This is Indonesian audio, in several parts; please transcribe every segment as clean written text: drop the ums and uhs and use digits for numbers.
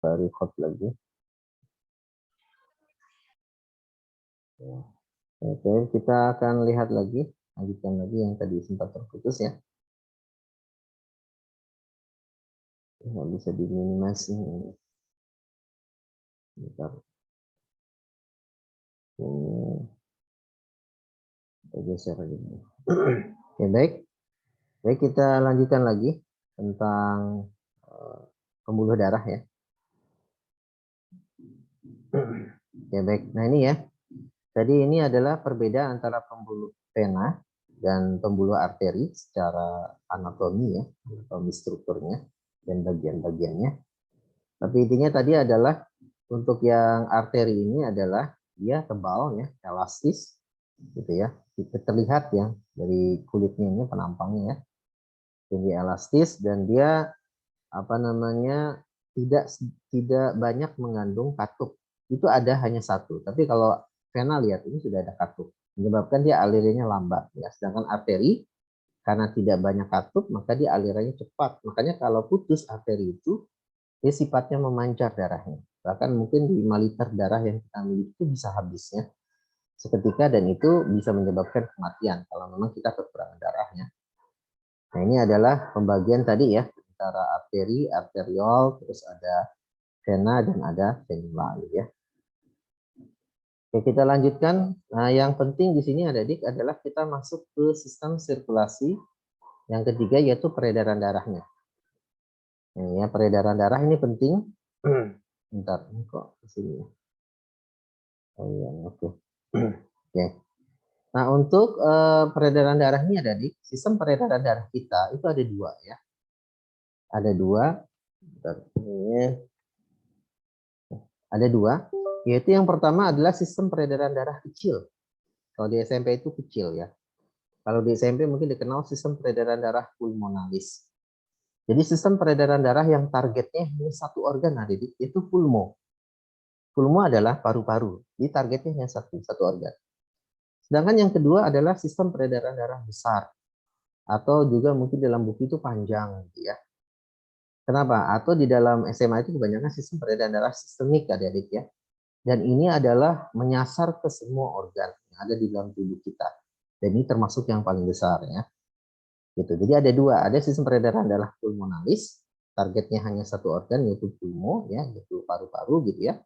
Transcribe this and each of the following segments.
record lagi. Oke, kita akan lihat lagi, lanjutkan lagi yang tadi sempat terputus ya. Nggak bisa diminimasi. Bentar. Kita geser lagi. Oke, baik. Baik, kita lanjutkan lagi tentang pembuluh darah ya. Oke, baik. Nah ini ya. Tadi ini adalah perbedaan antara pembuluh vena dan pembuluh arteri secara anatomi ya, anatomi strukturnya dan bagian-bagiannya. Tapi intinya tadi adalah untuk yang arteri ini adalah dia tebal ya, elastis gitu ya. Terlihat ya dari kulitnya ini penampangnya ya. Jadi elastis dan dia apa namanya tidak banyak mengandung katup. Itu ada hanya satu. Tapi kalau vena lihat ini sudah ada katup, menyebabkan dia alirannya lambat ya. Sedangkan arteri karena tidak banyak katup maka dia alirannya cepat. Makanya kalau putus arteri itu dia sifatnya memancar darahnya. Bahkan mungkin 5 liter darah yang kita miliki itu bisa habisnya seketika dan itu bisa menyebabkan kematian kalau memang kita kekurangan darahnya. Nah ini adalah pembagian tadi ya antara arteri, arteriol, terus ada vena dan ada venula ya. Oke, kita lanjutkan. Nah, yang penting di sini adalah kita masuk ke sistem sirkulasi yang ketiga yaitu peredaran darahnya. Nah, ya peredaran darah ini penting. Bentar, ini kok di sini. Oh iya, oke. Oke. Nah, untuk peredaran darah ini sistem peredaran darah kita itu ada dua ya. Ada dua. Bentar, ini. Ada dua, yaitu yang pertama adalah sistem peredaran darah kecil. Kalau di SMP itu kecil ya. Kalau di SMP mungkin dikenal sistem peredaran darah pulmonalis. Jadi sistem peredaran darah yang targetnya hanya satu organ, adik, itu pulmo. Pulmo adalah paru-paru. Jadi targetnya hanya satu organ. Sedangkan yang kedua adalah sistem peredaran darah besar. Atau juga mungkin dalam buku itu panjang gitu ya. Kenapa? Atau di dalam SMA itu kebanyakan sistem peredaran darah sistemik adik-adik ya. Dan ini adalah menyasar ke semua organ yang ada di dalam tubuh kita. Dan ini termasuk yang paling besar ya. Gitu. Jadi ada dua, ada sistem peredaran darah pulmonalis, targetnya hanya satu organ yaitu pulmo ya, yaitu paru-paru gitu ya.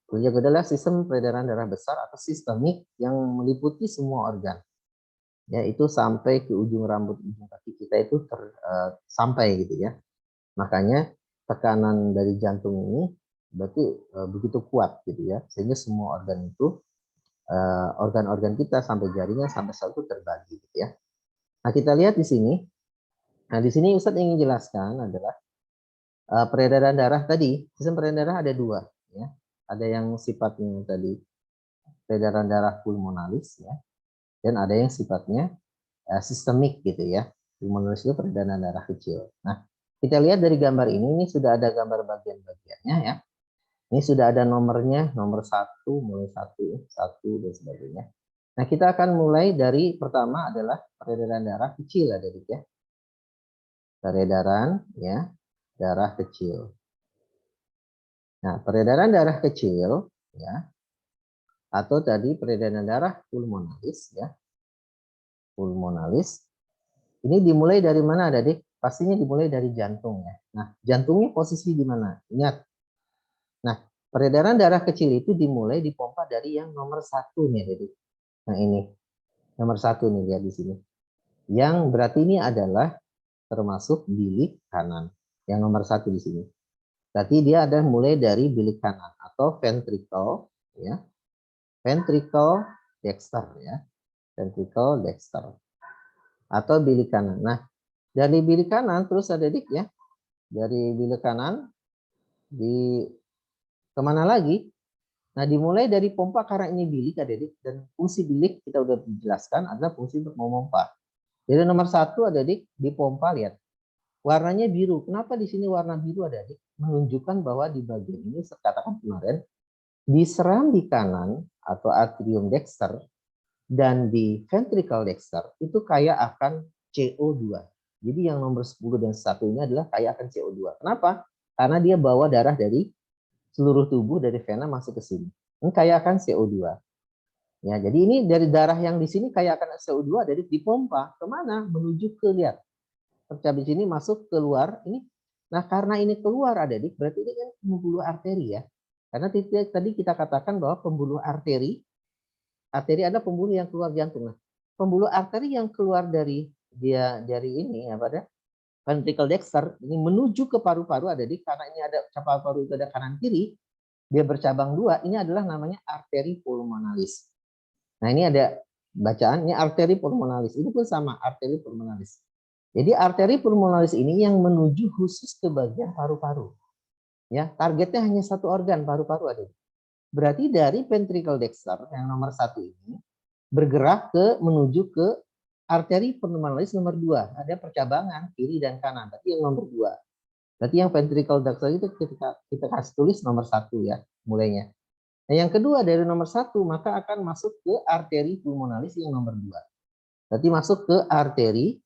Terus juga adalah sistem peredaran darah besar atau sistemik yang meliputi semua organ. Ya, itu sampai ke ujung rambut ujung kaki kita itu sampai gitu ya. Makanya tekanan dari jantung ini berarti begitu kuat gitu ya, sehingga semua organ itu organ-organ kita sampai jaringan sampai sel itu terbagi gitu ya. Nah, kita lihat di sini. Nah, di sini Ustadz ingin jelaskan adalah peredaran darah tadi, sistem peredaran darah ada dua ya. Ada yang sifatnya tadi peredaran darah pulmonalis ya, dan ada yang sifatnya sistemik gitu ya. Pulmonalis itu peredaran darah kecil. Nah, kita lihat dari gambar ini sudah ada gambar bagian-bagiannya ya. Ini sudah ada nomornya, nomor 1, mulai 1 dan sebagainya. Nah, kita akan mulai dari pertama adalah peredaran darah kecil adik ya. Peredaran ya, darah kecil. Nah, peredaran darah kecil ya, atau tadi peredaran darah pulmonalis ya. Pulmonalis. Ini dimulai dari mana adik? Pastinya dimulai dari jantung ya. Nah, jantungnya posisi di mana? Ingat. Nah, peredaran darah kecil itu dimulai dipompa dari yang nomor 1 nih adik. Nah, ini. Nomor 1 nih, lihat di sini. Yang berarti ini adalah termasuk bilik kanan. Yang nomor 1 di sini. Berarti dia ada mulai dari bilik kanan atau ventricle ya. Ventricle dexter ya. Ventricle dexter. Atau bilik kanan. Nah, dari bilik kanan terus adik ya. Dari bilik kanan di kemana lagi? Nah, dimulai dari pompa karena ini bilik adik dan fungsi bilik kita udah dijelaskan adalah fungsi untuk memompa. Jadi nomor 1 adik dipompa, lihat warnanya biru. Kenapa di sini warna biru adik? Menunjukkan bahwa di bagian ini katakan kemarin diserang di kanan atau atrium dexter dan di ventricle dexter itu kaya akan CO2. Jadi yang nomor 10 dan 1 ini adalah kaya akan CO2. Kenapa? Karena dia bawa darah dari seluruh tubuh dari vena masuk ke sini. Ini kaya akan CO2. Ya, jadi ini dari darah yang di sini kaya akan CO2 dari dipompa kemana? Menuju ke lihat. Tercapai sini masuk keluar ini. Nah, karena ini keluar adik, berarti ini kan pembuluh arteri ya. Karena tadi kita katakan bahwa pembuluh arteri ada pembuluh yang keluar jantung. Nah, pembuluh arteri yang keluar dari ini apa ada ventricle dexter ini menuju ke paru-paru adik, karena ini ada paru-paru itu ada kanan kiri, dia bercabang dua. Ini adalah namanya arteri pulmonalis. Nah, ini ada bacaan, ini arteri pulmonalis. Ini pun sama, arteri pulmonalis. Jadi arteri pulmonalis ini yang menuju khusus ke bagian paru-paru. Ya, targetnya hanya satu organ, paru-paru ada. Berarti dari ventricle dexter yang nomor 1 ini bergerak menuju ke arteri pulmonalis nomor 2. Ada percabangan kiri dan kanan. Berarti yang nomor 2. Berarti yang ventricle dexter itu kita kasih tulis nomor 1 ya, mulainya. Nah, yang kedua dari nomor 1 maka akan masuk ke arteri pulmonalis yang nomor 2. Berarti masuk ke arteri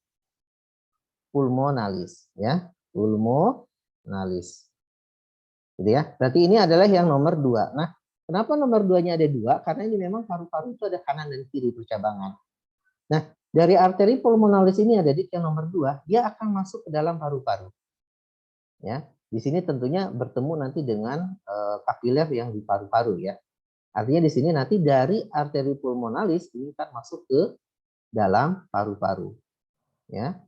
pulmonalis ya, pulmonalis. Gitu ya. Berarti ini adalah yang nomor 2. Nah, kenapa nomor 2-nya ada 2? Karena ini memang paru-paru itu ada kanan dan kiri percabangan. Nah, dari arteri pulmonalis ini ada yang nomor 2, dia akan masuk ke dalam paru-paru. Ya, di sini tentunya bertemu nanti dengan kapiler yang di paru-paru ya. Artinya di sini nanti dari arteri pulmonalis ini kan masuk ke dalam paru-paru. Ya.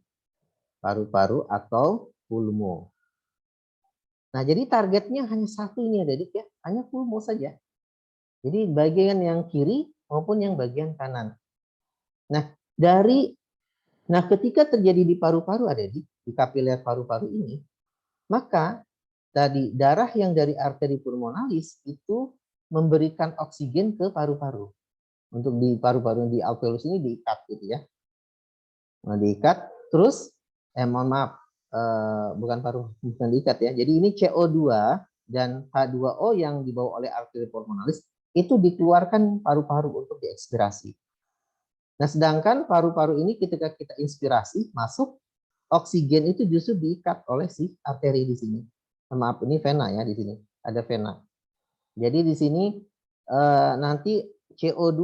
Paru-paru atau pulmo. Nah, jadi targetnya hanya satu ini adik ya, hanya pulmo saja. Jadi bagian yang kiri maupun yang bagian kanan. Nah, ketika terjadi di paru-paru adik, di kapiler paru-paru ini, maka tadi darah yang dari arteri pulmonalis itu memberikan oksigen ke paru-paru. Untuk di paru-paru di alveolus ini diikat gitu ya. Nah, diikat terus mohon maaf, bukan diikat ya. Jadi ini CO2 dan H2O yang dibawa oleh arteri pulmonalis itu dikeluarkan paru-paru untuk diekspirasi. Nah, sedangkan paru-paru ini ketika kita inspirasi masuk, oksigen itu justru diikat oleh si arteri di sini. Maaf, ini vena ya di sini. Ada vena. Jadi di sini nanti CO2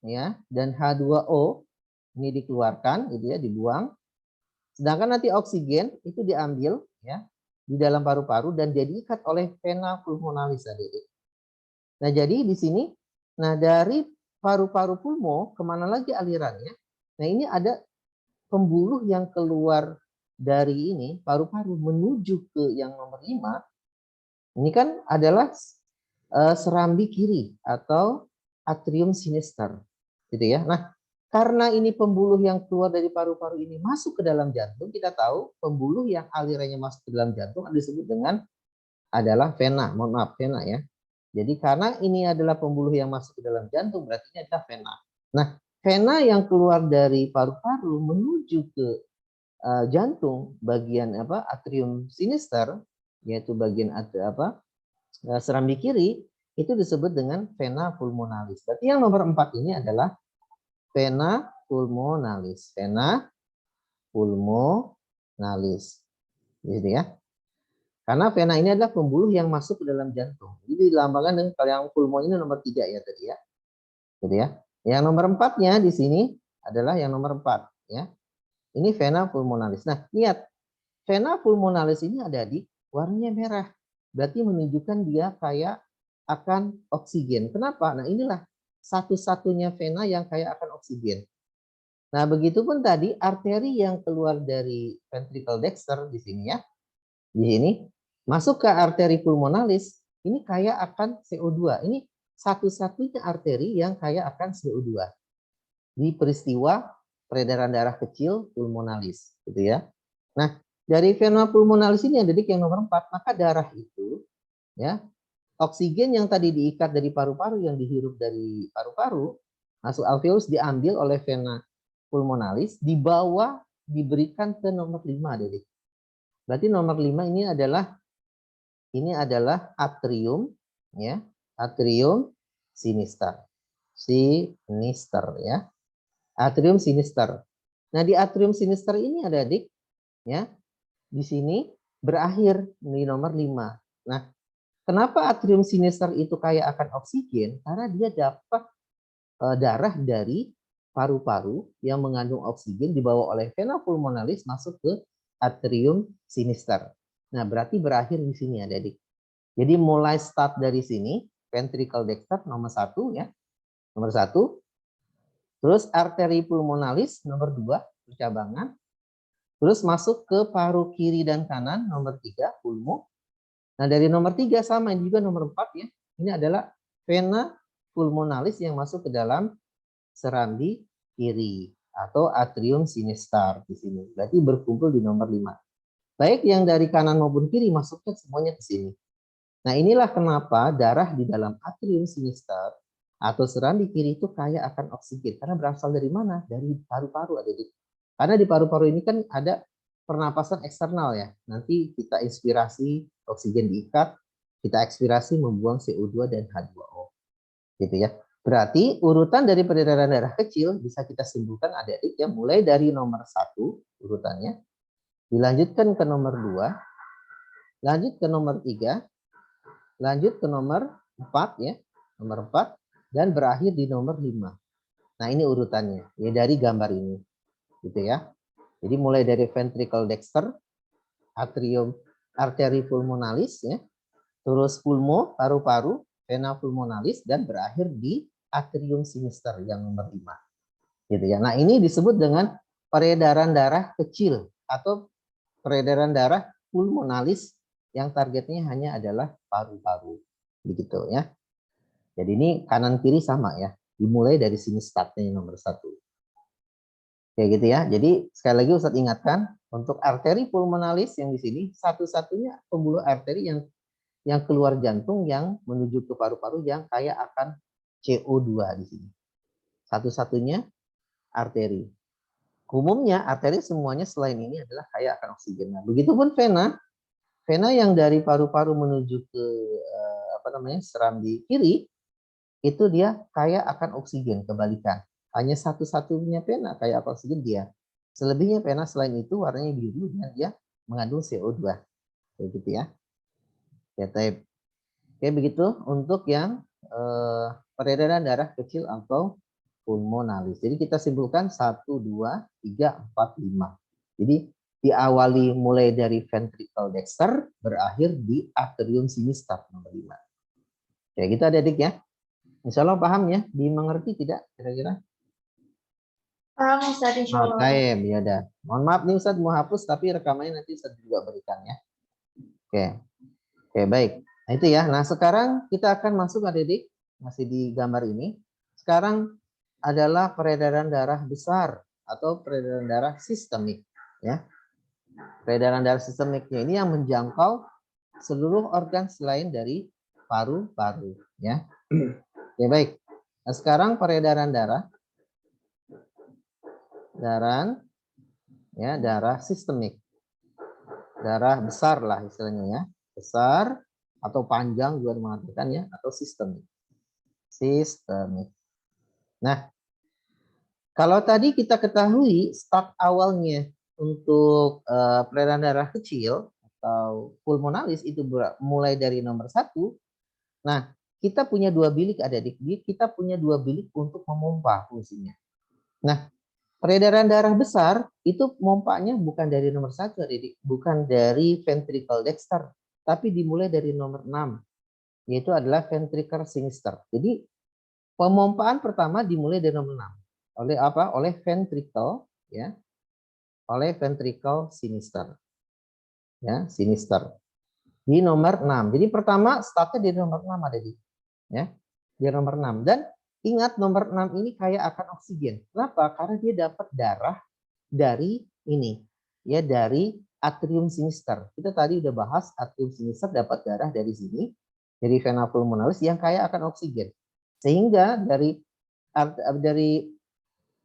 ya dan H2O ini dikeluarkan gitu ya, dibuang. Sedangkan nanti oksigen itu diambil ya di dalam paru-paru dan diikat oleh vena pulmonalis adik. Nah, jadi di sini dari paru-paru pulmo kemana lagi alirannya? Nah, ini ada pembuluh yang keluar dari ini paru-paru menuju ke yang nomor 5. Ini kan adalah serambi kiri atau atrium sinister gitu ya. Nah, karena ini pembuluh yang keluar dari paru-paru ini masuk ke dalam jantung, kita tahu pembuluh yang alirannya masuk ke dalam jantung disebut dengan adalah vena. Mohon maaf, vena ya. Jadi karena ini adalah pembuluh yang masuk ke dalam jantung, berarti ini adalah vena. Nah, vena yang keluar dari paru-paru menuju ke jantung bagian atrium sinister, yaitu bagian serambi kiri, itu disebut dengan vena pulmonalis. Berarti yang nomor 4 ini adalah vena pulmonalis. Vena pulmonalis. Gitu ya. Karena vena ini adalah pembuluh yang masuk ke dalam jantung. Jadi dilambangkan dengan kalau yang pulmo ini nomor 3 ya tadi ya. Gitu ya. Yang nomor 4-nya di sini adalah yang nomor 4 ya. Ini vena pulmonalis. Nah, lihat. Vena pulmonalis ini ada di warnanya merah. Berarti menunjukkan dia kaya akan oksigen. Kenapa? Nah, inilah satu-satunya vena yang kaya akan oksigen. Nah, begitupun tadi arteri yang keluar dari ventricle dexter di sini ya. Di sini masuk ke arteri pulmonalis, ini kaya akan CO2. Ini satu-satunya arteri yang kaya akan CO2. Di peristiwa peredaran darah kecil pulmonalis, gitu ya. Nah, dari vena pulmonalis ini yang yang nomor 4, maka darah itu ya, oksigen yang tadi diikat dari paru-paru yang dihirup dari paru-paru masuk alveolus diambil oleh vena pulmonalis, dibawa diberikan ke nomor 5 Dedik. Berarti nomor 5 ini adalah atrium ya, atrium sinister. Sinister ya. Atrium sinister. Nah, di atrium sinister ini ada Adik ya. Di sini berakhir di nomor 5. Nah, kenapa atrium sinister itu kaya akan oksigen? Karena dia dapat darah dari paru-paru yang mengandung oksigen dibawa oleh vena pulmonalis masuk ke atrium sinister. Nah, berarti berakhir di sini adik-adik. Jadi mulai start dari sini, ventricle dexter nomor 1 ya. Nomor 1. Terus arteri pulmonalis nomor 2, percabangan. Terus masuk ke paru kiri dan kanan nomor 3, pulmo. Nah, dari nomor 3 sama ini juga nomor 4 ya. Ini adalah vena pulmonalis yang masuk ke dalam serambi kiri atau atrium sinister di sini. Berarti berkumpul di nomor 5. Baik yang dari kanan maupun kiri masuknya semuanya ke sini. Nah, inilah kenapa darah di dalam atrium sinister atau serambi kiri itu kaya akan oksigen. Karena berasal dari mana? Dari paru-paru, adik-adik. Karena di paru-paru ini kan ada pernapasan eksternal ya. Nanti kita inspirasi, oksigen diikat, kita ekspirasi membuang CO2 dan H2O. Gitu ya. Berarti urutan dari peredaran darah kecil bisa kita simpulkan adik-adik ya, mulai dari nomor 1 urutannya, dilanjutkan ke nomor 2, lanjut ke nomor 3, lanjut ke nomor 4 ya, nomor 4 dan berakhir di nomor 5. Nah, ini urutannya ya dari gambar ini. Gitu ya. Jadi mulai dari ventricle dexter, atrium arteri pulmonalis ya, terus pulmo paru-paru, vena pulmonalis dan berakhir di atrium sinister yang nomor 5. Gitu ya. Nah, ini disebut dengan peredaran darah kecil atau peredaran darah pulmonalis yang targetnya hanya adalah paru-paru. Begitu ya. Jadi ini kanan kiri sama ya. Dimulai dari sini startnya nomor 1. Kayak gitu ya. Jadi sekali lagi Ustadz ingatkan untuk arteri pulmonalis yang di sini satu-satunya pembuluh arteri yang keluar jantung yang menuju ke paru-paru yang kaya akan CO2 di sini. Satu-satunya arteri. Umumnya arteri semuanya selain ini adalah kaya akan oksigen. Nah, begitupun vena, vena yang dari paru-paru menuju ke serambi kiri itu dia kaya akan oksigen, kebalikan. Hanya satu-satunya vena kaya akan oksigen dia. Selebihnya vena selain itu warnanya biru dan dia mengandung CO2. Kayak gitu ya. Ya, type. Oke, begitu untuk yang peredaran darah kecil atau pulmonalis. Jadi kita simpulkan 1, 2, 3, 4, 5. Jadi diawali mulai dari ventricle dexter, berakhir di atrium sinister nomor 5. Kayak gitu adik-adik ya. Insya Allah paham ya? Dimengerti tidak kira-kira? Paham Ustaz, insya Allah. Time, ya udah. Mohon maaf nih Ustaz mau hapus tapi rekamannya nanti Ustaz juga berikan ya. Oke. Oke, baik. Nah, itu ya. Nah, sekarang kita akan masuk adik-adik masih di gambar ini. Sekarang adalah peredaran darah besar atau peredaran darah sistemik ya. Peredaran darah sistemiknya ini yang menjangkau seluruh organ selain dari paru-paru ya. Oke, baik. Nah, sekarang peredaran darah darah sistemik. Darah besar lah istilahnya ya. Besar atau panjang juga mengatakan ya, atau sistemik. Sistemik. Nah, kalau tadi kita ketahui start awalnya untuk peredaran darah kecil atau pulmonalis itu mulai dari nomor 1. Nah, kita punya 2 bilik adik-adik. Kita punya 2 bilik untuk memompa fungsinya. Nah, peredaran darah besar itu mompanya bukan dari nomor 1 adik-adik, bukan dari ventricle dexter, tapi dimulai dari nomor 6, yaitu adalah ventricle sinister. Jadi pemompaan pertama dimulai dari nomor 6. Oleh apa? Oleh ventricle ya. Oleh ventricle sinister. Ya, sinister. Di nomor 6. Jadi pertama startnya di nomor 6 adik-adik. Ya. Di nomor 6 dan ingat nomor 6 ini kaya akan oksigen. Kenapa? Karena dia dapat darah dari ini ya, dari atrium sinister. Kita tadi udah bahas atrium sinister dapat darah dari sini, dari vena pulmonalis yang kaya akan oksigen. Sehingga dari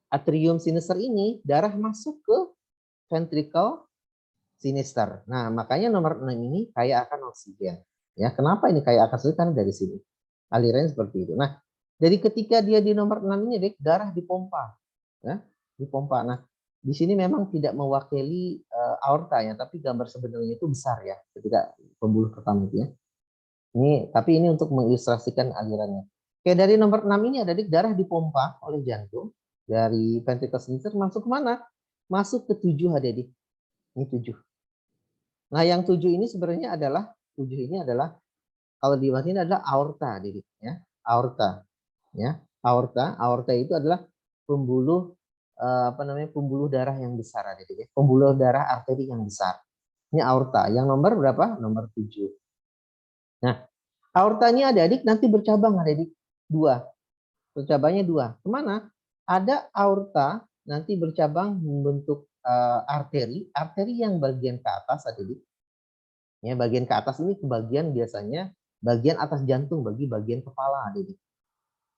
atrium sinister ini darah masuk ke ventricle sinister. Nah, makanya nomor 6 ini kaya akan oksigen. Ya, kenapa ini kaya akan oksigen? Karena dari sini. Alirannya seperti itu. Nah, dari ketika dia di nomor 6 ini, darah dipompa. Ya, dipompa. Nah, di sini memang tidak mewakili aorta ya, tapi gambar sebenarnya itu besar ya ketika pembuluh pertama itu ya. Tapi ini untuk mengilustrasikan alirannya. Oke, dari nomor 6 ini ada darah dipompa oleh jantung dari ventricle sinister masuk kemana? Masuk ke 7 adik. Ini 7. Nah, yang 7 ini sebenarnya adalah kalau di sini adalah aorta adik ya. Aorta ya. Aorta itu adalah pembuluh pembuluh darah yang besar adik ya. Pembuluh darah arteri yang besar. Ini aorta. Yang nomor berapa? Nomor 7. Nah, aortanya adik nanti bercabang adik 2. Bercabangnya 2. Kemana? Ada aorta nanti bercabang membentuk arteri yang bagian ke atas adik. Ya, bagian ke atas ini kebagian biasanya bagian atas jantung bagi bagian kepala adik.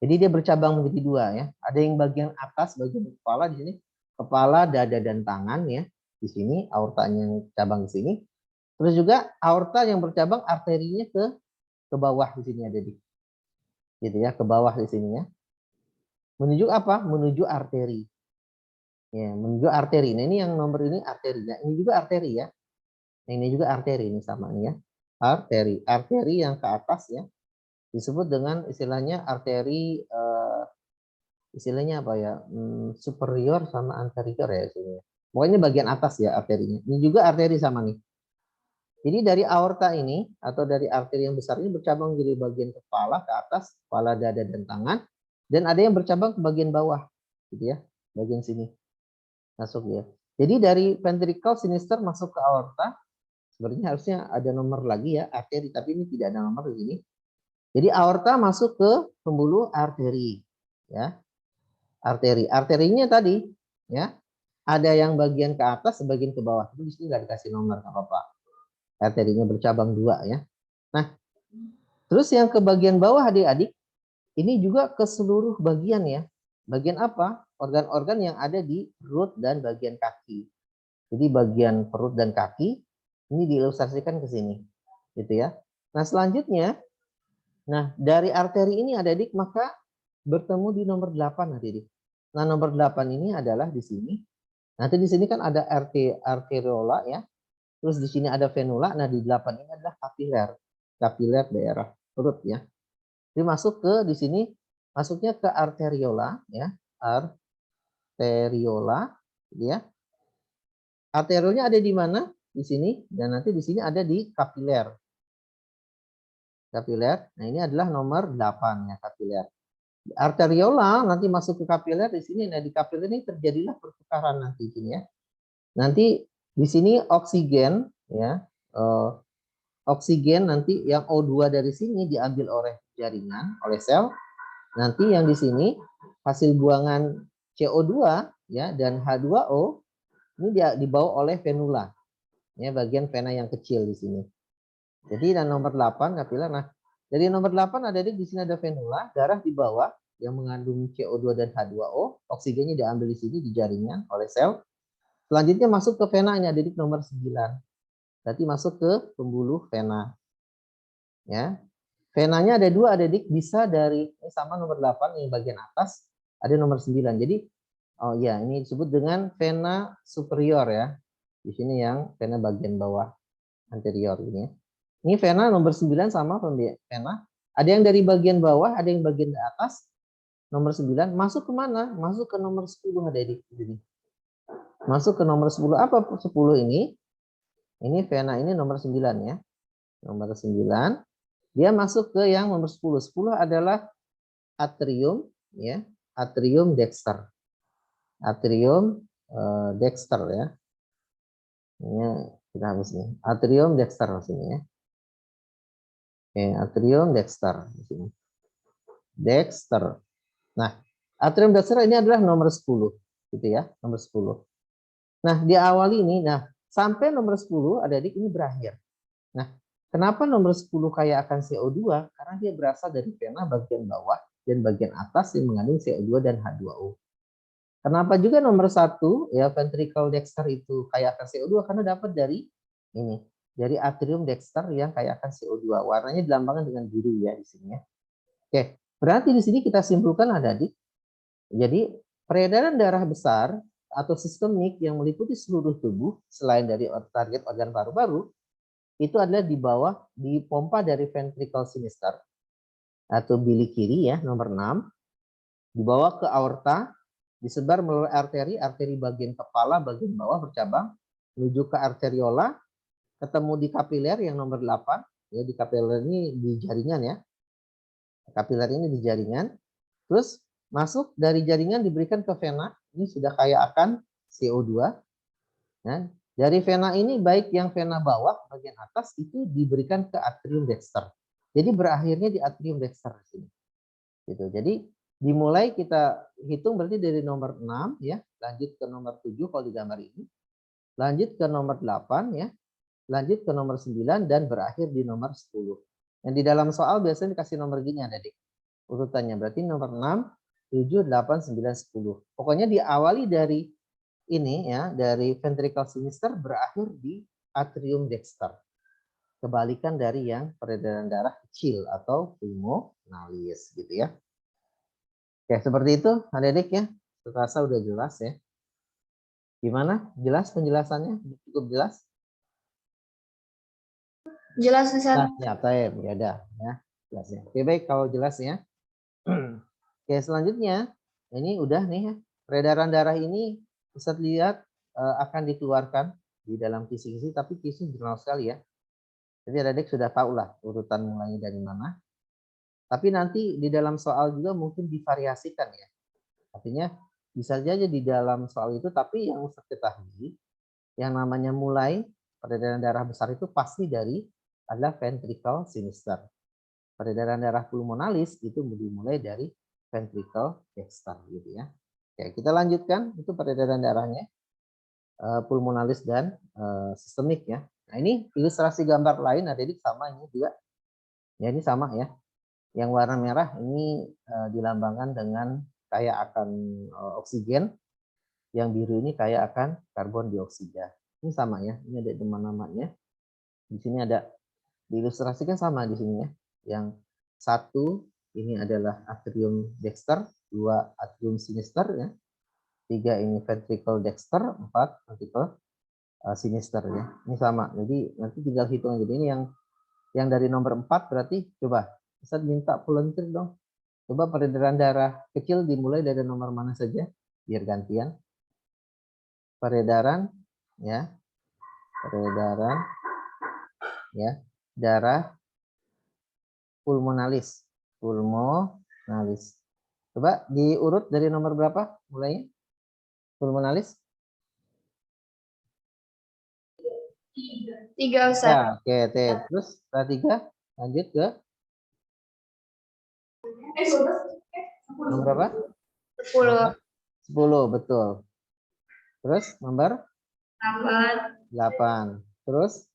Jadi dia bercabang menjadi 2 ya. Ada yang bagian atas bagian kepala di sini, kepala, dada dan tangan ya. Di sini aortanya yang cabang di sini. Terus juga aorta yang bercabang arterinya ke bawah di sini ada gitu ya, ke bawah di sini ya. Menuju apa? Menuju arteri. Ya, menuju arteri. Nah, ini yang nomor ini arteri ya. Ini juga arteri ya. Nah, ini juga arteri ini sama nih ya. Arteri yang ke atas ya. Disebut dengan istilahnya arteri istilahnya apa ya? Superior sama anterior ya istilahnya. Pokoknya bagian atas ya arterinya. Ini juga arteri sama nih. Jadi dari aorta ini atau dari arteri yang besar ini bercabang jadi bagian kepala ke atas, kepala, dada dan tangan, dan ada yang bercabang ke bagian bawah, gitu ya, bagian sini masuk ya. Jadi dari ventricle sinister masuk ke aorta, sebenarnya harusnya ada nomor lagi ya arteri, tapi ini tidak ada nomor di sini. Jadi aorta masuk ke pembuluh arteri, ya, arterinya tadi, ya, ada yang bagian ke atas, bagian ke bawah. Itu di sini nggak dikasih nomor apa-apa. Arterinya bercabang 2 ya. Nah, terus yang ke bagian bawah adik-adik, ini juga ke seluruh bagian ya. Bagian apa? Organ-organ yang ada di perut dan bagian kaki. Jadi bagian perut dan kaki ini diilustrasikan ke sini. Gitu ya. Nah, selanjutnya, dari arteri ini adik-adik maka bertemu di nomor 8 adik-adik. Nah, nomor 8 ini adalah di sini. Nanti di sini kan ada arteriola ya. Terus di sini ada venula. Nah, di 8 ini adalah kapiler daerah perut ya. Jadi masuk ke di sini masuknya ke arteriola ya. Arteriola ya. Arteriolnya ada di mana? Di sini dan nanti di sini ada di kapiler. Kapiler. Nah, ini adalah nomor 8 ya, kapiler. Arteriola nanti masuk ke kapiler di sini. Nah, di kapiler ini terjadilah pertukaran nanti ini ya. Nanti di sini oksigen ya, oksigen nanti yang O2 dari sini diambil oleh jaringan, oleh sel. Nanti yang di sini hasil buangan CO2 ya dan H2O ini dibawa oleh venula. Ya, bagian vena yang kecil di sini. Jadi dan nomor 8 kapiler. Nah, dari nomor 8 ada di sini ada venula, darah di bawah yang mengandung CO2 dan H2O, oksigennya diambil di sini di jaringan oleh sel. Selanjutnya masuk ke vena, ini ada di nomor 9. Berarti masuk ke pembuluh vena. Ya. Venanya ada 2 adik, bisa dari ini sama nomor 8 yang bagian atas, ada nomor 9. Jadi oh ya, ini disebut dengan vena superior ya. Di sini yang vena bagian bawah anterior ini. Ini vena nomor 9 sama vena. Ada yang dari bagian bawah, ada yang bagian atas. Nomor 9 masuk ke mana? Masuk ke nomor 10 adik. Masuk ke nomor 10. Apa 10 ini? Ini vena ini nomor 9 ya. Nomor 9. Dia masuk ke yang nomor 10. 10 adalah atrium ya. Atrium dexter. Atrium dexter ya. Ini kita habis nih. Atrium dexter di sini ya. Oke, atrium dexter di sini. Dexter. Nah, atrium dexter ini adalah nomor 10 gitu ya, nomor 10. Nah, di awal ini, sampai nomor 10 adik ini berakhir. Nah, kenapa nomor 10 kaya akan CO2? Karena dia berasal dari vena bagian bawah dan bagian atas yang mengandung CO2 dan H2O. Kenapa juga nomor 1 ya ventricle dexter itu kaya akan CO2? Karena dapat dari ini, dari atrium dexter yang kaya akan CO2. Warnanya dilambangkan dengan biru ya di sini ya. Oke, berarti di sini kita simpulkan adik. Jadi peredaran darah besar atau sistemik yang meliputi seluruh tubuh selain dari target organ paru-paru itu adalah di bawah di pompa dari ventricle sinister atau bilik kiri ya, nomor 6, dibawa ke aorta, disebar melalui arteri bagian kepala bagian bawah bercabang menuju ke arteriola, ketemu di kapiler yang nomor 8 ya, di kapiler ini di jaringan ya. Kapiler ini di jaringan. Terus masuk dari jaringan diberikan ke vena. Ini sudah kaya akan CO2. Ya. Dari vena ini baik yang vena bawah bagian atas itu diberikan ke atrium dexter. Jadi berakhirnya di atrium dexter di sini. Gitu. Jadi dimulai kita hitung berarti dari nomor 6 ya, lanjut ke nomor 7 kalau di gambar ini. Lanjut ke nomor 8 ya. Lanjut ke nomor 9 dan berakhir di nomor 10. Yang di dalam soal biasanya dikasih nomor gini adik. Urutannya berarti nomor 6, 7, 8, 9, 10. Pokoknya diawali dari ini ya, dari ventricle sinister berakhir di atrium dexter. Kebalikan dari yang peredaran darah kecil atau pulmonalis gitu ya. Oke, seperti itu adik-adik ya. Terasa udah jelas ya. Gimana? Jelas penjelasannya? Cukup jelas? Jelas Ustaz. Nah, ya, ya udah ya. Jelas ya. Oke, baik kalau jelas ya. Oke, selanjutnya ini udah nih ya. Peredaran darah ini Ustaz lihat akan dikeluarkan di dalam kisi-kisi, tapi kisi jurnal sekali ya. Jadi adik sudah tahu lah urutan mulainya dari mana. Tapi nanti di dalam soal juga mungkin divariasikan ya. Artinya bisa saja di dalam soal itu, tapi yang Ustaz ketahui, yang namanya mulai peredaran darah besar itu pasti dari adalah ventricle sinister. Peredaran darah pulmonalis itu dimulai dari ventricle dexter gitu ya. Oke, kita lanjutkan itu peredaran darahnya pulmonalis dan sistemik ya. Nah, ini ilustrasi gambar lain ada di sama ini juga. Ya, ini sama ya. Yang warna merah ini dilambangkan dengan kayak akan oksigen, yang biru ini kayak akan karbon dioksida. Ini sama ya. Ini ada nama-namanya. Di sini ada diilustrasikan sama di sini ya. Yang satu ini adalah atrium dexter, 2 atrium sinister ya. 3 ini ventricle dexter, 4 ventricle sinister ya. Ini sama. Jadi nanti tinggal hitung aja. Ini yang dari nomor 4 berarti coba Ustaz minta volunteer dong. Coba peredaran darah kecil dimulai dari nomor mana saja biar gantian. Peredaran ya. Peredaran ya, darah pulmonalis. Pulmonalis. Coba diurut dari nomor berapa mulainya? Pulmonalis? 3 Ustaz. Ya, oke, terus setelah 3 lanjut ke nomor berapa? 10. 10, betul. Terus nomor 8. 8. Terus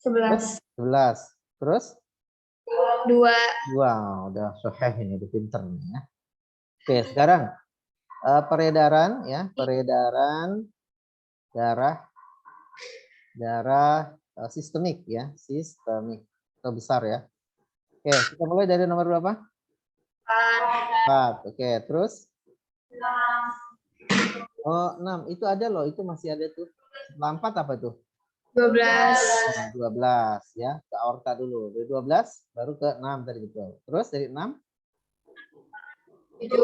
11. 11. Terus 2. 2. Udah sahih ini, udah pinter nih ya. Oke, sekarang peredaran ya, peredaran darah sistemik ya, sistemik atau besar ya. Oke, kita mulai dari nomor berapa? 4. Oke, terus 6. Itu ada loh, itu masih ada tuh. 4 apa tuh? 12. Nah, 12 ya, ke aorta dulu. Dari 12 baru ke 6 tadi betul. Terus dari 6? 7.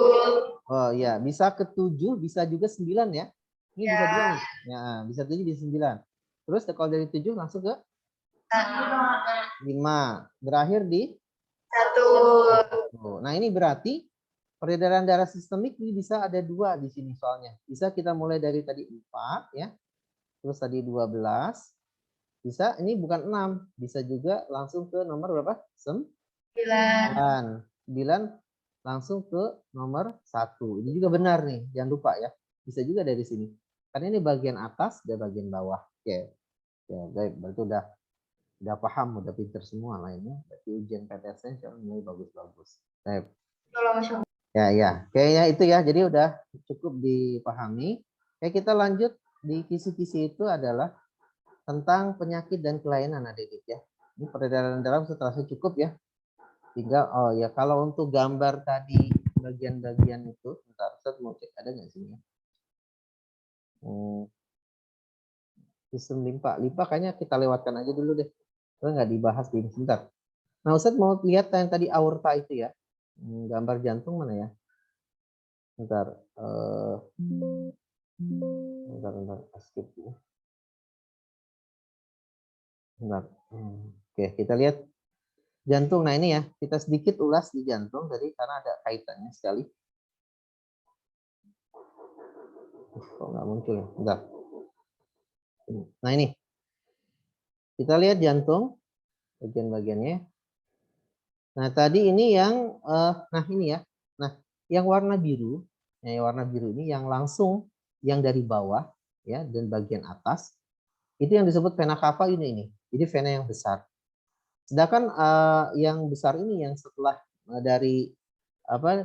Oh iya, bisa ke 7, bisa juga 9 ya. Ini bisa dua nih. Ya, bisa 7, bisa 9. Terus kalau dari 7 langsung ke 5. Berakhir di 1. Nah, ini berarti peredaran darah sistemik ini bisa ada 2 di sini soalnya. Bisa kita mulai dari tadi 4 ya. Terus tadi 12. Bisa ini bukan 6, bisa juga langsung ke nomor berapa? 9. 9 langsung ke nomor 1. Ini juga benar nih, jangan lupa ya. Bisa juga dari sini. Karena ini bagian atas dan bagian bawah. Oke. Ya, baik, berarti udah paham, udah pinter semua lah ini. Berarti ujian PTSN mulai bagus-bagus. Baik. Ya. Kayaknya itu ya. Jadi udah cukup dipahami. Oke, kita lanjut di kisi-kisi itu adalah tentang penyakit dan kelainan adik-adik ya. Ini peredaran darah setelah cukup ya. Tinggal kalau untuk gambar tadi bagian-bagian itu. Bentar, Ustaz mau cek ada nggak sini? Sistem limpa kayaknya kita lewatkan aja dulu deh. Karena nggak dibahas di ini sebentar. Nah, Ustaz mau lihat yang tadi aorta itu ya. Gambar jantung mana ya? Bentar. Bentar. Skip dulu. Bentar. Oke, kita lihat jantung. Nah, ini ya. Kita sedikit ulas di jantung tadi karena ada kaitannya sekali. Kok nggak muncul ya? Bentar. Nah, ini. Kita lihat jantung. Bagian-bagiannya. Nah, tadi ini yang, nah ini ya. Nah, yang warna biru, yang warna biru ini yang langsung, yang dari bawah, ya, dan bagian atas, itu yang disebut vena cava ini. Jadi vena yang besar. Sedangkan yang besar ini yang setelah dari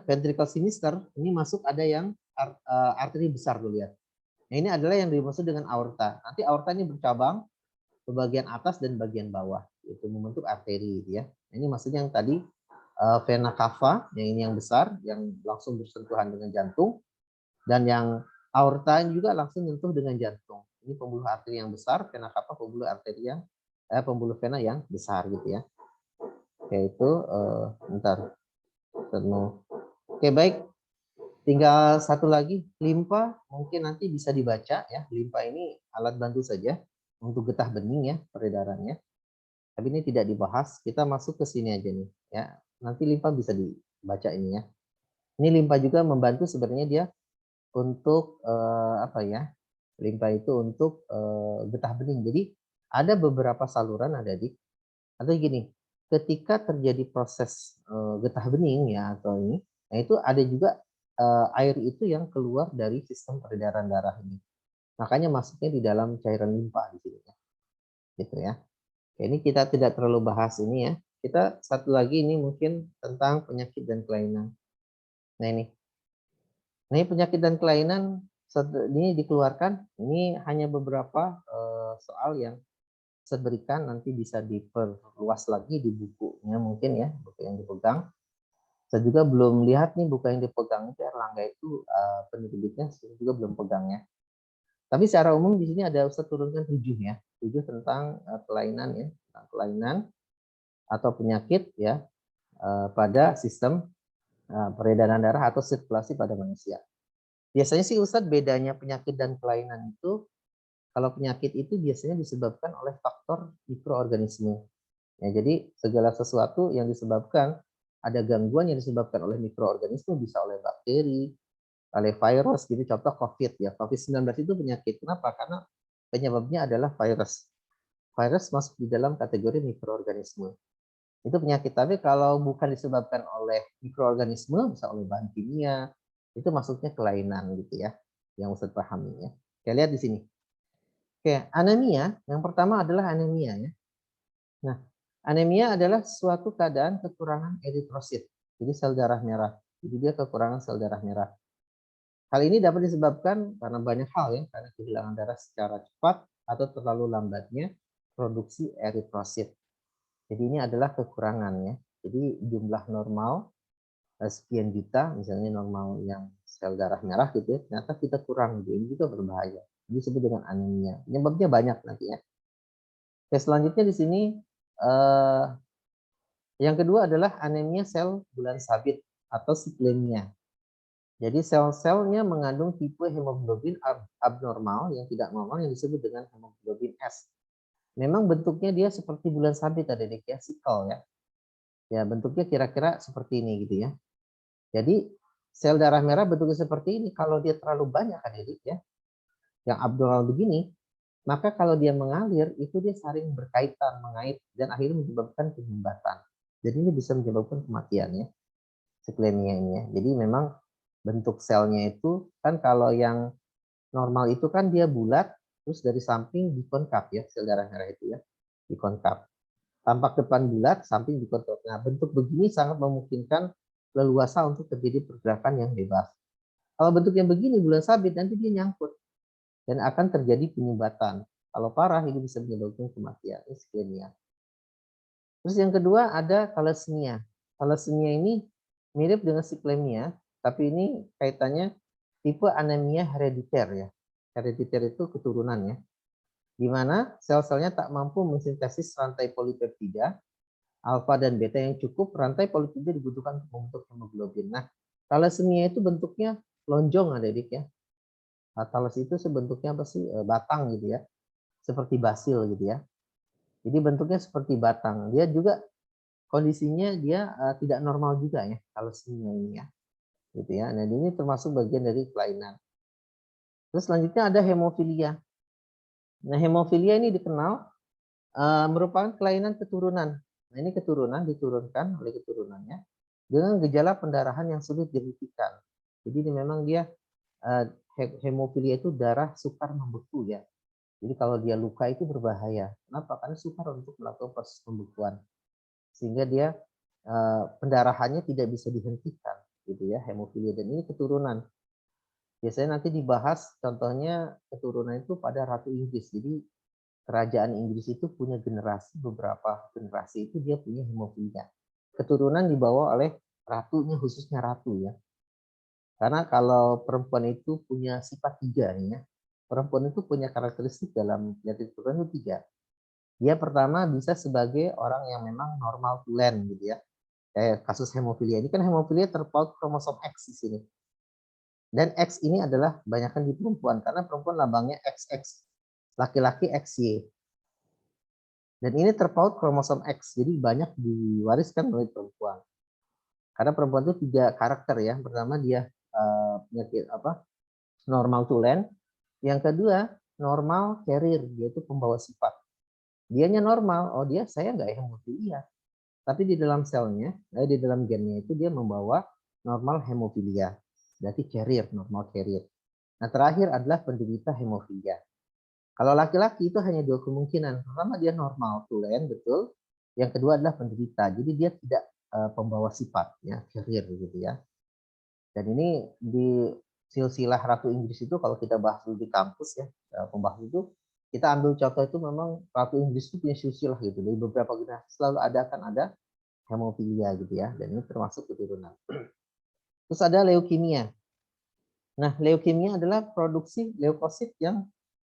ventricle sinister, ini masuk ada yang arteri besar dulu lihat. Nah, ini adalah yang dimaksud dengan aorta. Nanti aorta ini bercabang ke bagian atas dan bagian bawah, itu membentuk arteri ya. Ini maksudnya yang tadi vena cava, yang ini yang besar, yang langsung bersentuhan dengan jantung, dan yang aorta juga langsung menyentuh dengan jantung. Ini pembuluh arteri yang besar, vena cava pembuluh arteri yang pembuluh vena yang besar gitu ya. Yaitu bentar. Oke, baik. Tinggal satu lagi, limpa mungkin nanti bisa dibaca ya. Limpa ini alat bantu saja untuk getah bening ya peredarannya. Tapi ini tidak dibahas, kita masuk ke sini aja nih ya. Nanti limpa bisa dibaca ini ya. Ini limpa juga membantu sebenarnya dia untuk limpa itu untuk getah bening. Jadi ada beberapa saluran adik-adik. Atau gini, ketika terjadi proses getah bening ya atau ini, nah itu ada juga air itu yang keluar dari sistem peredaran darah ini. Makanya masuknya di dalam cairan limpa di sini ya. Gitu ya. Ini kita tidak terlalu bahas ini ya. Kita satu lagi ini mungkin tentang penyakit dan kelainan. Nah ini. Nah, ini penyakit dan kelainan ini dikeluarkan. Ini hanya beberapa soal yang saya berikan, nanti bisa diperluas lagi di bukunya mungkin ya, buku yang dipegang. Saya juga belum lihat nih buku yang dipegang itu Erlangga itu penerbitnya saya juga belum pegang ya. Tapi secara umum di sini ada Ustaz turunkan 7 ya. 7 tentang kelainan ya, tentang kelainan atau penyakit ya pada sistem peredaran darah atau sirkulasi pada manusia. Biasanya sih Ustadz bedanya penyakit dan kelainan itu, kalau penyakit itu biasanya disebabkan oleh faktor mikroorganisme. Ya, jadi segala sesuatu yang disebabkan ada gangguan yang disebabkan oleh mikroorganisme, bisa oleh bakteri, oleh virus, gitu contoh COVID ya. COVID-19 itu penyakit. Kenapa? Karena penyebabnya adalah virus. Virus masuk di dalam kategori mikroorganisme. Itu penyakit. Tapi kalau bukan disebabkan oleh mikroorganisme, bisa oleh bahan kimia, itu masuknya kelainan gitu ya, yang Ustadz pahami ya. Kita lihat di sini. Oke, anemia, yang pertama adalah anemia ya. Nah, anemia adalah suatu keadaan kekurangan eritrosit, jadi sel darah merah. Jadi dia kekurangan sel darah merah. Hal ini dapat disebabkan karena banyak hal ya, karena kehilangan darah secara cepat atau terlalu lambatnya produksi eritrosit. Jadi ini adalah kekurangan ya. Jadi jumlah normal sekian juta, misalnya normal yang sel darah merah gitu ya, ternyata kita kurang, ini juga berbahaya. Ini disebut dengan anemia. Penyebabnya banyak nanti ya. Oke, selanjutnya di sini yang kedua adalah anemia sel bulan sabit atau siklemia. Jadi sel-selnya mengandung tipe hemoglobin abnormal yang tidak normal yang disebut dengan hemoglobin S. Memang bentuknya dia seperti bulan sabit adik-adik ya, sikel ya. Ya bentuknya kira-kira seperti ini gitu ya. Jadi sel darah merah bentuknya seperti ini, kalau dia terlalu banyak adik-adik ya, yang abnormal begini, maka kalau dia mengalir itu dia saling berkaitan, mengait dan akhirnya menyebabkan penyumbatan. Jadi ini bisa menyebabkan kematian ya, siklemia ini ya. Jadi memang bentuk selnya itu kan kalau yang normal itu kan dia bulat, terus dari samping dikonkav ya, sel darah merah itu ya, dikonkav. Tampak depan bulat, samping dikonkav. Nah bentuk begini sangat memungkinkan leluasa untuk terjadi pergerakan yang bebas. Kalau bentuk yang begini bulan sabit nanti dia nyangkut dan akan terjadi penyumbatan. Kalau parah ini bisa menyebabkan kematian, iskemia. Terus yang kedua ada thalassemia. Thalassemia ini mirip dengan siklemia, Tapi ini kaitannya tipe anemia herediter ya. Herediter itu keturunan ya. Di mana sel-selnya tak mampu mensintesis rantai polipeptida alfa dan beta yang cukup. Rantai polipeptida dibutuhkan untuk membentuk hemoglobin. Nah, thalassemia itu bentuknya lonjong adik-adik ya. Thalas itu sebentuknya apa sih? Batang gitu ya. Seperti basil gitu ya. Jadi bentuknya seperti batang. Dia juga kondisinya dia tidak normal juga ya thalassemia ini ya. Gitu ya. Nah, ini termasuk bagian dari kelainan. Terus selanjutnya ada hemofilia. Nah, hemofilia ini dikenal merupakan kelainan keturunan. Nah, ini keturunan diturunkan oleh keturunannya dengan gejala pendarahan yang sulit dihentikan. Jadi ini memang dia hemofilia itu darah sukar membeku ya. Jadi kalau dia luka itu berbahaya. Kenapa? Karena sukar untuk melakukan proses pembekuan. Sehingga dia pendarahannya tidak bisa dihentikan gitu ya, hemofilia, dan ini keturunan. Biasanya nanti dibahas contohnya keturunan itu pada Ratu Inggris. Jadi kerajaan Inggris itu punya beberapa generasi itu dia punya hemofilia. Keturunan dibawa oleh ratunya, khususnya ratu ya. Karena kalau perempuan itu punya sifat tiga nih ya. Perempuan itu punya karakteristik dalam penyakit keturunan itu tiga. Dia pertama bisa sebagai orang yang memang normal tulen gitu ya. Kayak kasus hemofilia ini kan hemofilia terpaut kromosom X di sini. Dan X ini adalah kebanyakan di perempuan karena perempuan lambangnya XX, laki-laki XY. Dan ini terpaut kromosom X, jadi banyak diwariskan oleh perempuan. Karena perempuan itu tiga karakter ya. Pertama dia penyakit normal tulen. Yang kedua normal carrier, yaitu pembawa sifat. Dianya normal, oh dia saya nggak hemofilia. Tapi di dalam selnya, di dalam gennya itu dia membawa normal hemofilia. Berarti carrier, normal carrier. Nah, terakhir adalah penderita hemofilia. Kalau laki-laki itu hanya dua kemungkinan. Pertama dia normal tulen, betul. Yang kedua adalah penderita. Jadi dia tidak pembawa sifat, ya, carrier gitu ya. Dan ini di silsilah Ratu Inggris itu kalau kita bahas dulu di kampus ya, pembahas itu kita ambil contoh itu memang Ratu Inggris itu punya silsilah gitu. Dari beberapa generasi selalu ada hemofilia gitu ya. Dan ini termasuk keturunan. Terus ada leukemia. Nah, leukemia adalah produksi leukosit yang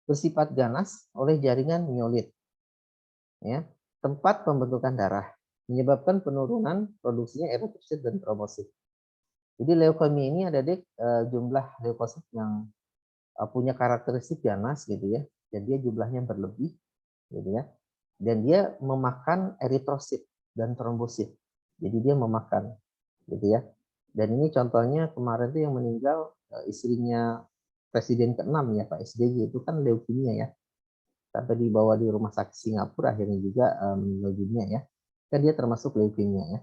bersifat ganas oleh jaringan miolit. Ya, tempat pembentukan darah, menyebabkan penurunan produksinya eritosit dan trombosit. Jadi leukemia ini ada jumlah leukosit yang punya karakteristik ganas gitu ya, dan dia jumlahnya berlebih gitu ya. Dan dia memakan eritrosit dan trombosit. Jadi dia memakan gitu ya. Dan ini contohnya kemarin tuh yang meninggal istrinya Presiden ke-6 ya Pak SBY itu kan leukemia ya. Sampai dibawa di rumah sakit Singapura akhirnya juga meninggal dunia ya. Kan dia termasuk leukemia ya.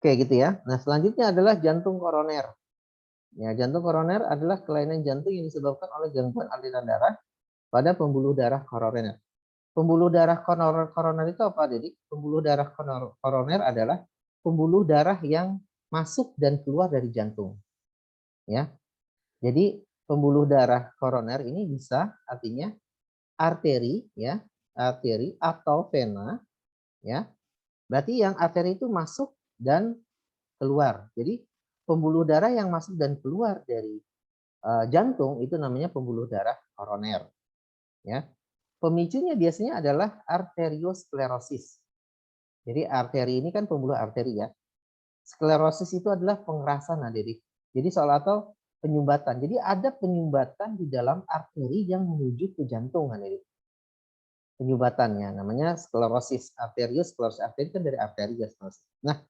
Oke gitu ya. Nah selanjutnya adalah jantung koroner. Ya, jantung koroner adalah kelainan jantung yang disebabkan oleh gangguan aliran darah pada pembuluh darah koroner. Pembuluh darah koroner itu apa, Dedi? Pembuluh darah koroner adalah pembuluh darah yang masuk dan keluar dari jantung. Ya. Jadi pembuluh darah koroner ini bisa artinya arteri ya, arteri atau vena ya. Berarti yang arteri itu masuk dan keluar. Jadi pembuluh darah yang masuk dan keluar dari jantung itu namanya pembuluh darah koroner ya. Pemicunya biasanya adalah arteriosklerosis. Jadi arteri ini kan pembuluh arteri ya. Sklerosis itu adalah pengerasan adik. Jadi soal atau penyumbatan. Jadi ada penyumbatan di dalam arteri yang menuju ke jantung adik. Penyumbatannya namanya sklerosis. Arteriosklerosis, arteri kan dari arteri ya sklerosis. Nah,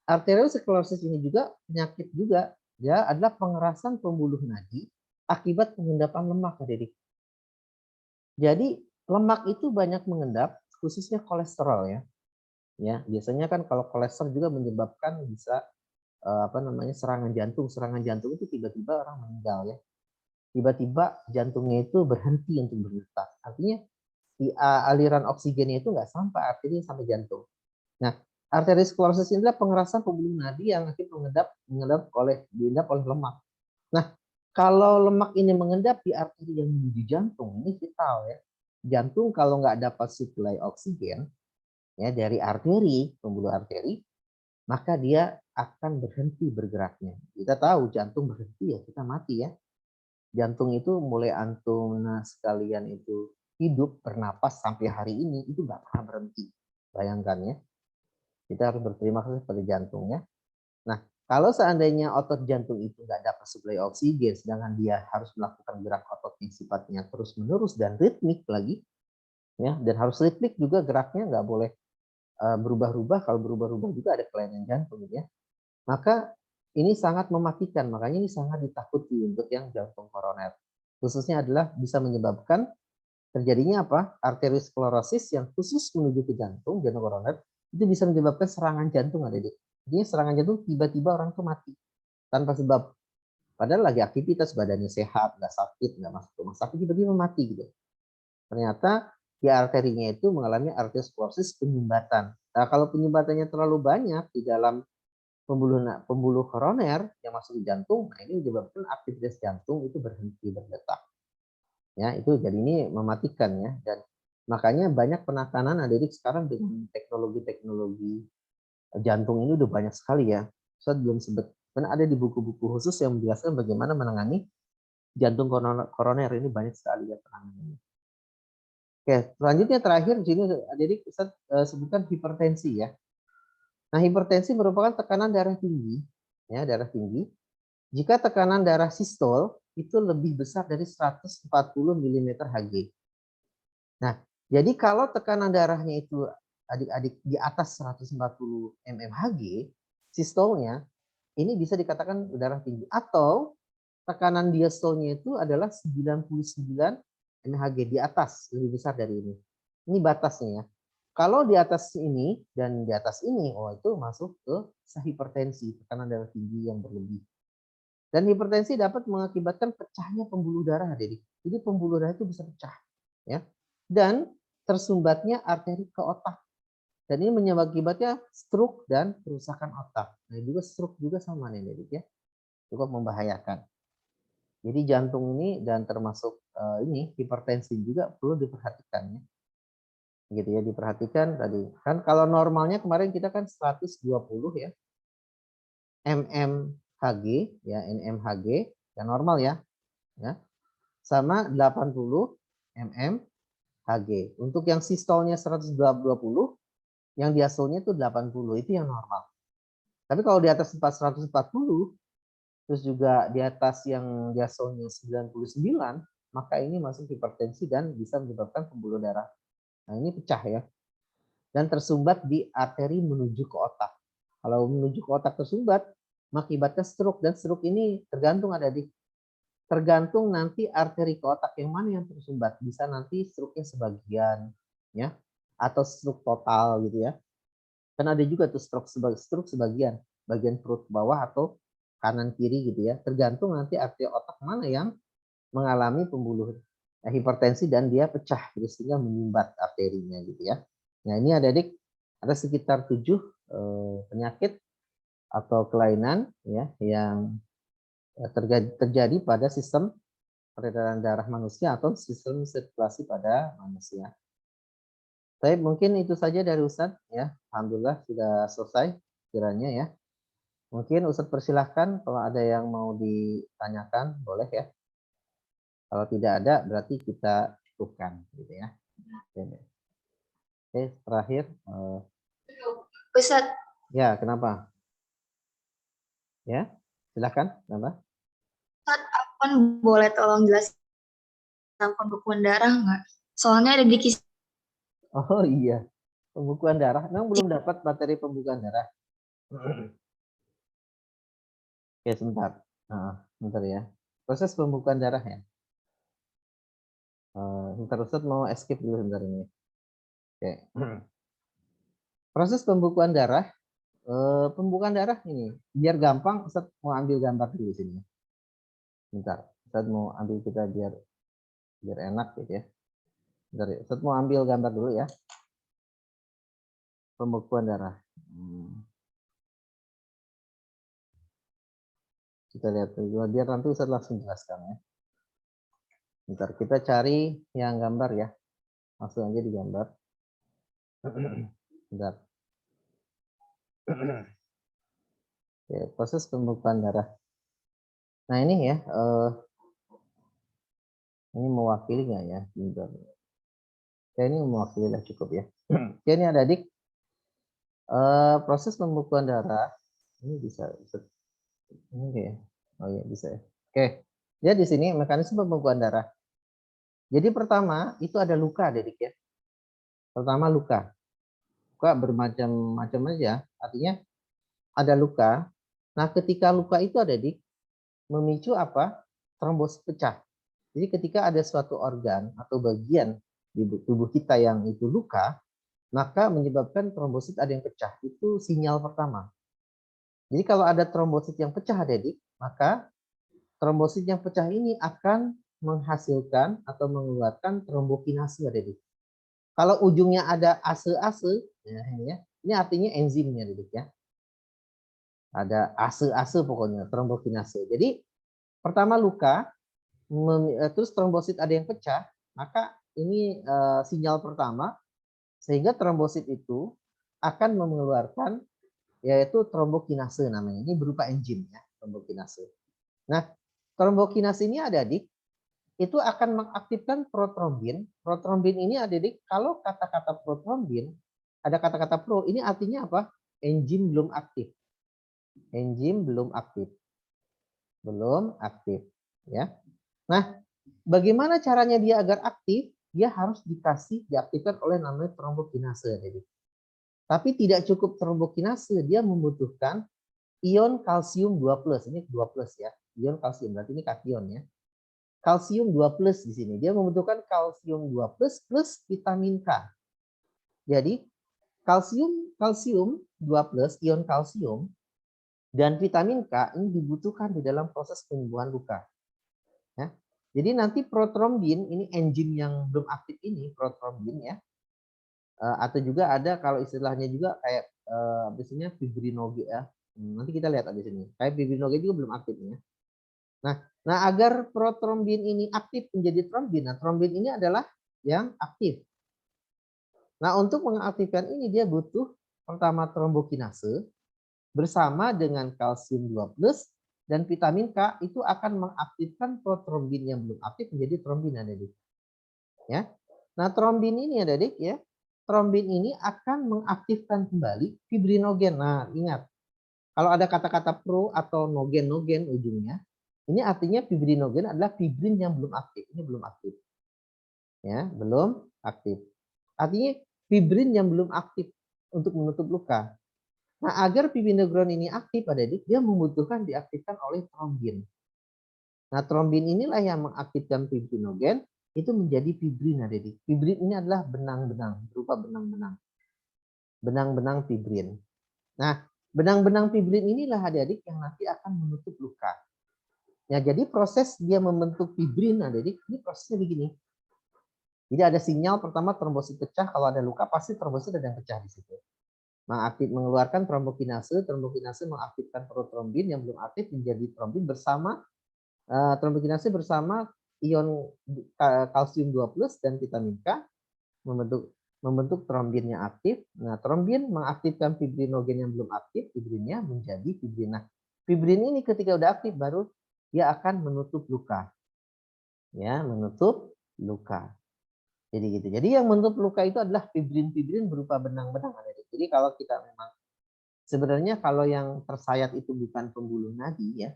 arteriosklerosis ini juga penyakit juga. Dia adalah pengerasan pembuluh nadi akibat pengendapan lemak adik. Jadi lemak itu banyak mengendap, khususnya kolesterol ya. Ya, biasanya kan kalau kolesterol juga menyebabkan bisa serangan jantung. Serangan jantung itu tiba-tiba orang meninggal ya. Tiba-tiba jantungnya itu berhenti untuk berdetak. Artinya di aliran oksigennya itu nggak sampai artinya sampai jantung. Nah, arteriosklerosis ini adalah pengerasan pembuluh nadi yang akhirnya diendap oleh lemak. Nah, kalau lemak ini mengendap di arteri yang menuju jantung, ini vital ya. Jantung kalau nggak dapat suplai oksigen ya dari arteri, pembuluh arteri, maka dia akan berhenti bergeraknya. Kita tahu jantung berhenti ya kita mati ya. Jantung itu mulai antum sekalian itu hidup bernapas sampai hari ini itu nggak pernah berhenti. Bayangkan ya. Kita harus berterima kasih pada jantungnya. Nah, kalau seandainya otot jantung itu nggak dapat suplai oksigen, sedangkan dia harus melakukan gerak otot yang sifatnya terus-menerus dan ritmik lagi, ya, dan harus ritmik juga geraknya, nggak boleh berubah-ubah. Kalau berubah-ubah juga ada kelainan jantung, ya. Maka ini sangat mematikan, makanya ini sangat ditakuti untuk yang jantung koroner. Khususnya adalah bisa menyebabkan terjadinya apa? Arteriosklerosis yang khusus menuju ke jantung koroner, itu bisa menyebabkan serangan jantung, adik-adik. Jadi serangan jantung tiba-tiba orang tuh mati tanpa sebab. Padahal lagi aktivitas, badannya sehat, nggak sakit, nggak masuk rumah sakit, tiba-tiba mati gitu. Ternyata di arterinya itu mengalami arteriosklerosis penyumbatan. Nah, kalau penyumbatannya terlalu banyak di dalam pembuluh koroner yang masuk ke jantung, nah ini menyebabkan aktivitas jantung itu berhenti berdetak. Ya, itu jadi ini mematikan ya. Dan makanya banyak penekanan adik-adik sekarang dengan teknologi-teknologi jantung ini udah banyak sekali ya. Saya belum sebut, karena ada di buku-buku khusus yang menjelaskan bagaimana menangani jantung koroner ini banyak sekali ya penanganannya. Oke, selanjutnya terakhir di sini adik-adik Ustaz sebutkan hipertensi ya. Nah, hipertensi merupakan tekanan darah tinggi, ya, darah tinggi. Jika tekanan darah sistol itu lebih besar dari 140 mm Hg. Nah, jadi kalau tekanan darahnya itu adik-adik di atas 140 mm Hg, sistolnya ini bisa dikatakan darah tinggi, atau tekanan diastolnya itu adalah 99 mHg di atas, lebih besar dari ini. Ini batasnya ya. Kalau di atas ini dan di atas ini, oh itu masuk ke hipertensi, tekanan darah tinggi yang berlebih. Dan hipertensi dapat mengakibatkan pecahnya pembuluh darah, adik. Jadi pembuluh darah itu bisa pecah, ya. Dan tersumbatnya arteri ke otak. Dan ini mengakibatnya stroke dan kerusakan otak. Nah, juga stroke juga sama nih, adik ya. Cukup membahayakan. Jadi jantung ini dan termasuk ini hipertensi juga perlu diperhatikan ya. Gitu ya, diperhatikan tadi. Kan kalau normalnya kemarin kita kan 120 ya. mmHg ya, mmHg yang normal ya. Ya. Sama 80 mmHg. Untuk yang sistolnya 120, yang diastolnya itu 80, itu yang normal. Tapi kalau di atas 140, terus juga di atas yang diastolnya 99, maka ini masuk hipertensi dan bisa menyebabkan pembuluh darah. Nah, ini pecah ya. Dan tersumbat di arteri menuju ke otak. Kalau menuju ke otak tersumbat, mengakibatkan stroke. Dan stroke ini tergantung tergantung nanti arteri ke otak yang mana yang tersumbat. Bisa nanti stroke-nya sebagian ya, atau stroke total gitu ya. Kan ada juga tuh stroke sebagian, bagian perut bawah atau kanan kiri gitu ya. Tergantung nanti arteri otak mana yang mengalami pembuluh hipertensi dan dia pecah gitu, sehingga menyumbat arterinya gitu ya. Nah, ini adik-adik ada sekitar 7 penyakit atau kelainan ya yang terjadi pada sistem peredaran darah manusia atau sistem sirkulasi pada manusia. Baik, mungkin itu saja dari Ustadz ya. Alhamdulillah sudah selesai kiranya ya. Mungkin Ustadz persilahkan kalau ada yang mau ditanyakan boleh ya. Kalau tidak ada berarti kita cukupkan gitu ya. Oke, terakhir. Ustadz, Ya, kenapa? Ya, silakan. Kenapa? Afwan boleh tolong jelasin tentang pembekuan darah nggak? Soalnya ada di kisah. Oh iya, pembukuan darah. Memang belum dapat materi pembukuan darah. Oke, sebentar. Sebentar ya. Proses pembukuan darah ya. Sebentar, Ustaz mau escape dulu sebentar ini. Oke. Proses pembukuan darah. Pembukuan darah ini biar gampang, Ustaz mau ambil gambar dulu sini. Bentar, Ustaz mau ambil kita biar enak gitu ya. Bentar ya. Ustaz mau ambil gambar dulu ya. Pembekuan darah. Kita lihat dulu biar nanti Ustaz langsung jelaskan ya. Bentar, kita cari yang gambar ya. Langsung aja di gambar. Bentar. Ya, proses pembekuan darah. Nah ini ya, ini mewakili nggak ya? Bentar. Ya ini mewakili lah cukup ya. Oke, ini adik-adik, proses pembekuan darah ini bisa ini ya. Oh ya bisa ya. Oke, ya di sini mekanisme pembekuan darah. Jadi pertama itu ada luka adik ya. Pertama luka bermacam-macam aja. Artinya ada luka. Nah ketika luka itu adik memicu apa? Trombosit pecah. Jadi ketika ada suatu organ atau bagian di tubuh kita yang itu luka, maka menyebabkan trombosit ada yang pecah. Itu sinyal pertama. Jadi kalau ada trombosit yang pecah adik, maka trombosit yang pecah ini akan menghasilkan atau mengeluarkan trombokinase adik. Kalau ujungnya ada ase-ase, ya, ini artinya enzimnya adik ya. Ada ase-ase pokoknya trombokinase. Jadi pertama luka, terus trombosit ada yang pecah, maka ini sinyal pertama sehingga trombosit itu akan mengeluarkan yaitu trombokinase namanya. Ini berupa enzim ya, trombokinase. Nah, trombokinase ini adik itu akan mengaktifkan protrombin. Protrombin ini adik kalau kata-kata protrombin ada kata-kata pro, ini artinya apa? Enzim belum aktif. Enzim belum aktif. Belum aktif ya. Nah, bagaimana caranya dia agar aktif? Dia harus diaktifkan oleh namanya trombokinase. Tapi tidak cukup trombokinase, dia membutuhkan ion kalsium 2+. Ini 2+ ya. Ion kalsium, berarti ini kation ya. Kalsium 2+ di sini. Dia membutuhkan kalsium 2+ plus vitamin K. Jadi, kalsium 2+, ion kalsium, dan vitamin K ini dibutuhkan di dalam proses penyembuhan luka. Ya. Jadi nanti protrombin, ini enzim yang belum aktif ini, protrombin ya. Atau juga ada kalau istilahnya juga kayak biasanya fibrinogen ya. Nanti kita lihat di sini. Kayak fibrinogen juga belum aktif ya. Nah, agar protrombin ini aktif menjadi trombin. Nah, trombin ini adalah yang aktif. Nah, untuk mengaktifkan ini dia butuh pertama trombokinase bersama dengan kalsium 2+ dan vitamin K itu akan mengaktifkan protrombin yang belum aktif menjadi trombin adik. Ya. Nah, trombin ini adik ya. Trombin ini akan mengaktifkan kembali fibrinogen. Nah, ingat. Kalau ada kata-kata pro atau nogen ujungnya, ini artinya fibrinogen adalah fibrin yang belum aktif. Ini belum aktif. Ya, belum aktif. Artinya fibrin yang belum aktif untuk menutup luka. Nah, agar fibrinogen ini aktif adik, dia membutuhkan diaktifkan oleh trombin. Nah, trombin inilah yang mengaktifkan fibrinogen itu menjadi fibrin adik. Fibrin ini adalah benang-benang, berupa benang-benang. Benang-benang fibrin. Nah, benang-benang fibrin inilah adik-adik yang nanti akan menutup luka. Ya, jadi proses dia membentuk fibrin adik-adik, ini prosesnya begini. Jadi ada sinyal pertama trombosit pecah, kalau ada luka pasti trombosit ada yang pecah di situ. Mengeluarkan trombokinase mengaktifkan protrombin yang belum aktif menjadi trombin bersama trombokinase bersama ion kalsium 2+ dan vitamin K membentuk trombin yang aktif. Nah, trombin mengaktifkan fibrinogen yang belum aktif, fibrinnya menjadi fibrin. Nah, fibrin ini ketika udah aktif baru dia akan menutup luka. Ya, menutup luka. Jadi gitu. Jadi yang menutup luka itu adalah fibrin-fibrin berupa benang-benang. Jadi kalau kita memang sebenarnya kalau yang tersayat itu bukan pembuluh nadi ya.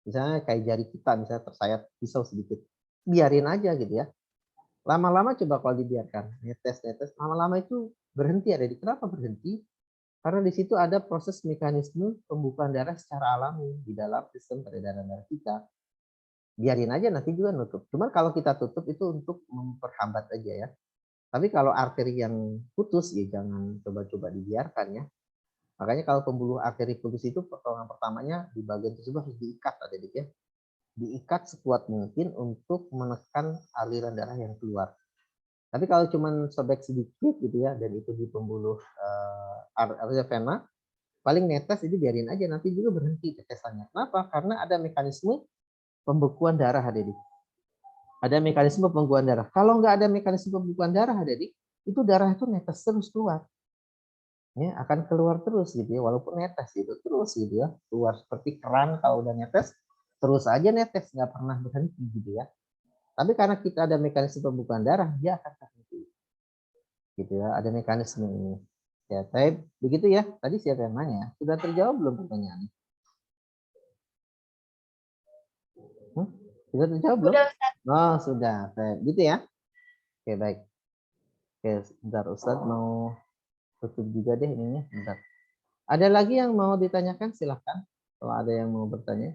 Misalnya kayak jari kita misalnya tersayat pisau sedikit. Biarin aja gitu ya. Lama-lama coba kalau dibiarkan, netes, lama-lama itu berhenti ada. Kenapa berhenti? Karena di situ ada proses mekanisme pembukaan darah secara alami di dalam sistem peredaran darah kita. Biarin aja nanti juga nutup. Cuman kalau kita tutup itu untuk memperhambat aja ya. Tapi kalau arteri yang putus ya jangan coba-coba dibiarkan ya. Makanya kalau pembuluh arteri putus itu pertolongan pertamanya di bagian tersebut harus diikat adik ya. Diikat sekuat mungkin untuk menekan aliran darah yang keluar. Tapi kalau cuma sobek sedikit gitu ya dan itu di pembuluh arteria vena, paling netes itu biarin aja nanti juga berhenti tetesannya. Kenapa? Karena ada mekanisme pembekuan darah adik. Ada mekanisme pembekuan darah. Kalau nggak ada mekanisme pembekuan darah adik, itu darah itu netes terus keluar. ya akan keluar terus gitu ya, walaupun netes gitu terus gitu ya, keluar seperti keran kalau udah netes terus aja netes, nggak pernah berhenti gitu ya. Tapi karena kita ada mekanisme pembekuan darah, dia akan terhenti gitu ya, ada mekanisme ini ya. Tapi begitu ya, tadi siapa yang nanya, sudah terjawab belum pertanyaannya? Sudah terjawab belum? Udah, Ustaz. Oh sudah, baik gitu ya. Oke baik. Oke, sebentar Ustadz mau tutup juga deh ininya. Bentar. Ada lagi yang mau ditanyakan? Silahkan. Kalau ada yang mau bertanya.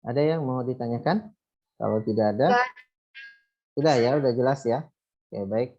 Ada yang mau ditanyakan? Kalau tidak ada, Nggak. sudah ya, udah jelas ya. Oke, baik.